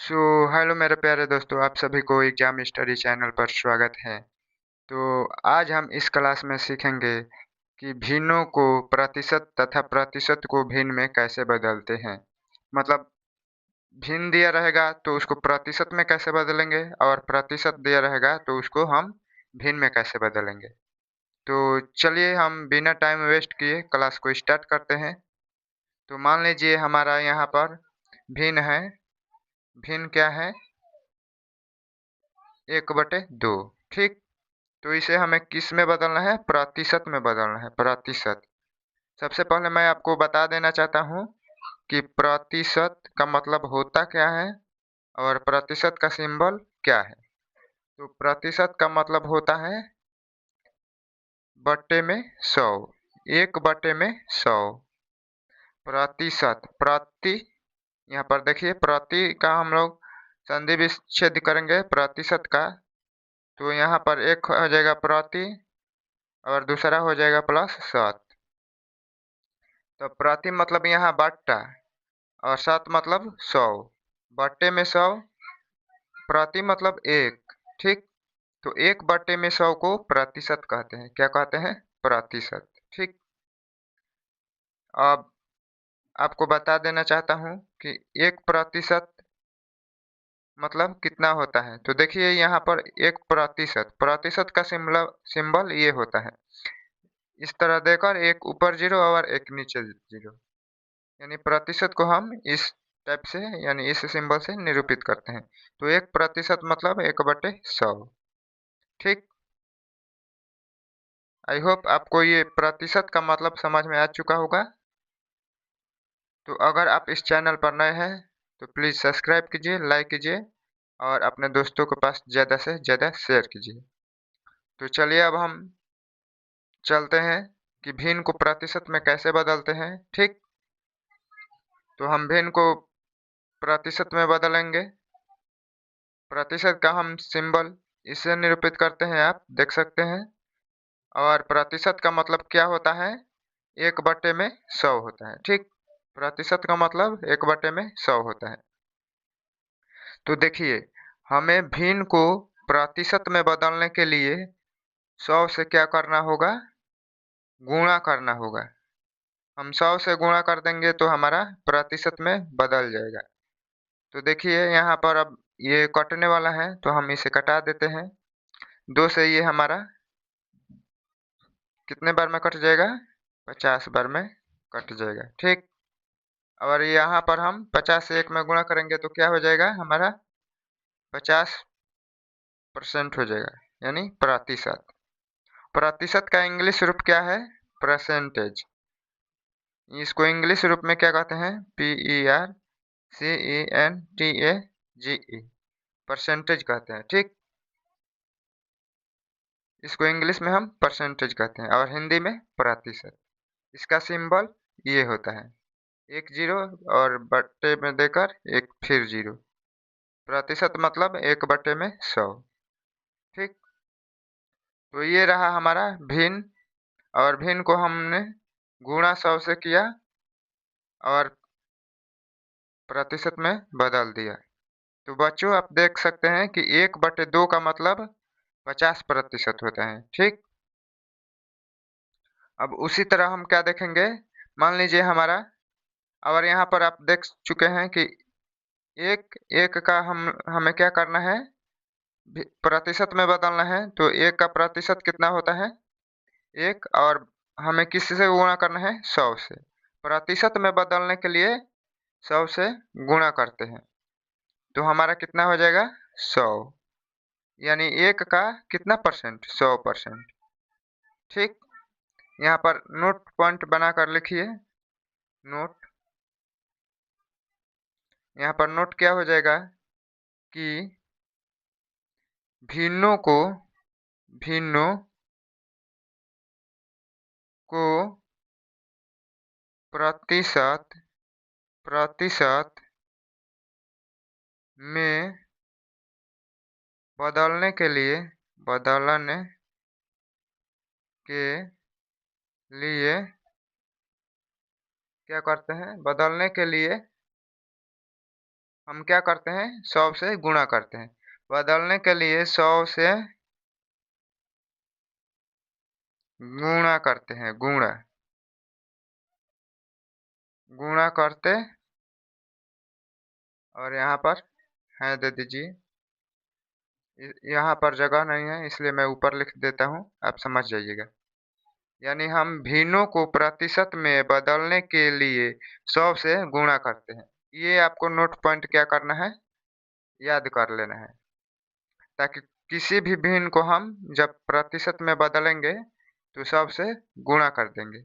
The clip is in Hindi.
सो हेलो मेरे प्यारे दोस्तों, आप सभी को एग्जाम स्टडी चैनल पर स्वागत है। तो आज हम इस क्लास में सीखेंगे कि भिन्नों को प्रतिशत तथा प्रतिशत को भिन्न में कैसे बदलते हैं। मतलब भिन्न दिया रहेगा तो उसको प्रतिशत में कैसे बदलेंगे, और प्रतिशत दिया रहेगा तो उसको हम भिन्न में कैसे बदलेंगे। तो चलिए हम बिना टाइम वेस्ट किए क्लास को स्टार्ट करते हैं। तो मान लीजिए हमारा यहाँ पर भिन्न है। भिन्न क्या है? 1/2। ठीक। तो इसे हमें किस में बदलना है? प्रतिशत में बदलना है। प्रतिशत। सबसे पहले मैं आपको बता देना चाहता हूँ कि प्रतिशत का मतलब होता क्या है और प्रतिशत का सिंबल क्या है। तो प्रतिशत का मतलब होता है बट्टे में 100। 1/100। प्रतिशत। प्रति, यहाँ पर देखिए प्रति का हम लोग संधि विच्छेद करेंगे प्रतिशत का। तो यहाँ पर एक हो जाएगा प्रति और दूसरा हो जाएगा प्लस शत। तो प्रति मतलब यहाँ बट्टा और शत मतलब 100। बट्टे में 100, प्रति मतलब 1। ठीक। तो 1/100 को प्रतिशत कहते हैं। क्या कहते हैं? प्रतिशत। ठीक। अब आपको बता देना चाहता हूँ कि 1% मतलब कितना होता है। तो देखिए यहाँ पर 1%, प्रतिशत का सिंबल ये होता है। इस तरह देकर एक ऊपर जीरो और एक नीचे जीरो, यानी प्रतिशत को हम इस टाइप से यानी इस सिंबल से निरूपित करते हैं। तो 1% मतलब 1/100। ठीक। आई होप आपको ये प्रतिशत का मतलब समझ में आ चुका होगा। तो अगर आप इस चैनल पर नए हैं तो प्लीज़ सब्सक्राइब कीजिए, लाइक कीजिए और अपने दोस्तों के पास ज़्यादा से ज़्यादा शेयर कीजिए। तो चलिए अब हम चलते हैं कि भिन्न को प्रतिशत में कैसे बदलते हैं। ठीक। तो हम भिन्न को प्रतिशत में बदलेंगे। प्रतिशत का हम सिंबल इससे निरूपित करते हैं, आप देख सकते हैं। और प्रतिशत का मतलब क्या होता है? 1/100 होता है। ठीक। प्रतिशत का मतलब 1/100 होता है। तो देखिए, हमें भिन्न को प्रतिशत में बदलने के लिए 100 से क्या करना होगा? गुणा करना होगा। हम 100 से गुणा कर देंगे तो हमारा प्रतिशत में बदल जाएगा। तो देखिए यहाँ पर अब ये कटने वाला है तो हम इसे कटा देते हैं। 2 से ये हमारा कितने बार में कट जाएगा? 50 बार में कट जाएगा। ठीक। और यहाँ पर हम 50 से 1 में गुणा करेंगे तो क्या हो जाएगा? हमारा 50% हो जाएगा, यानी प्रतिशत। प्रतिशत का इंग्लिश रूप क्या है? परसेंटेज। इसको इंग्लिश रूप में क्या कहते हैं? PERCENTAGE। परसेंटेज कहते हैं। ठीक। इसको इंग्लिश में हम परसेंटेज कहते हैं और हिंदी में प्रतिशत। इसका सिंबल ये होता है, एक जीरो और बट्टे में देकर एक फिर जीरो। प्रतिशत मतलब 1/100। ठीक। तो ये रहा हमारा भिन्न। और भिन्न को हमने गुणा 100 से किया और प्रतिशत में बदल दिया। तो बच्चों आप देख सकते हैं कि 1/2 का मतलब 50% होता है। ठीक। अब उसी तरह हम क्या देखेंगे? मान लीजिए हमारा, और यहाँ पर आप देख चुके हैं कि एक एक का हमें क्या करना है? प्रतिशत में बदलना है। तो 1 का प्रतिशत कितना होता है? 1। और हमें किससे गुणा करना है? 100 से। प्रतिशत में बदलने के लिए 100 से गुणा करते हैं तो हमारा कितना हो जाएगा? 100। यानी 1 का कितना परसेंट? 100%। ठीक। यहाँ पर नोट पॉइंट बनाकर लिखिए। नोट। यहाँ पर नोट क्या हो जाएगा कि भिन्नों को भिन्नों को प्रतिशत प्रतिशत में बदलने के लिए क्या करते हैं? बदलने के लिए हम क्या करते हैं, 100 से गुणा करते हैं। बदलने के लिए 100 से गुणा करते हैं, गुणा गुणा करते, और यहाँ पर है दे दीजिए। यहाँ पर जगह नहीं है इसलिए मैं ऊपर लिख देता हूँ, आप समझ जाइएगा। यानी हम भिन्नों को प्रतिशत में बदलने के लिए 100 से गुणा करते हैं। ये आपको नोट पॉइंट क्या करना है, याद कर लेना है, ताकि किसी भी भिन्न को हम जब प्रतिशत में बदलेंगे तो 100 से गुणा कर देंगे।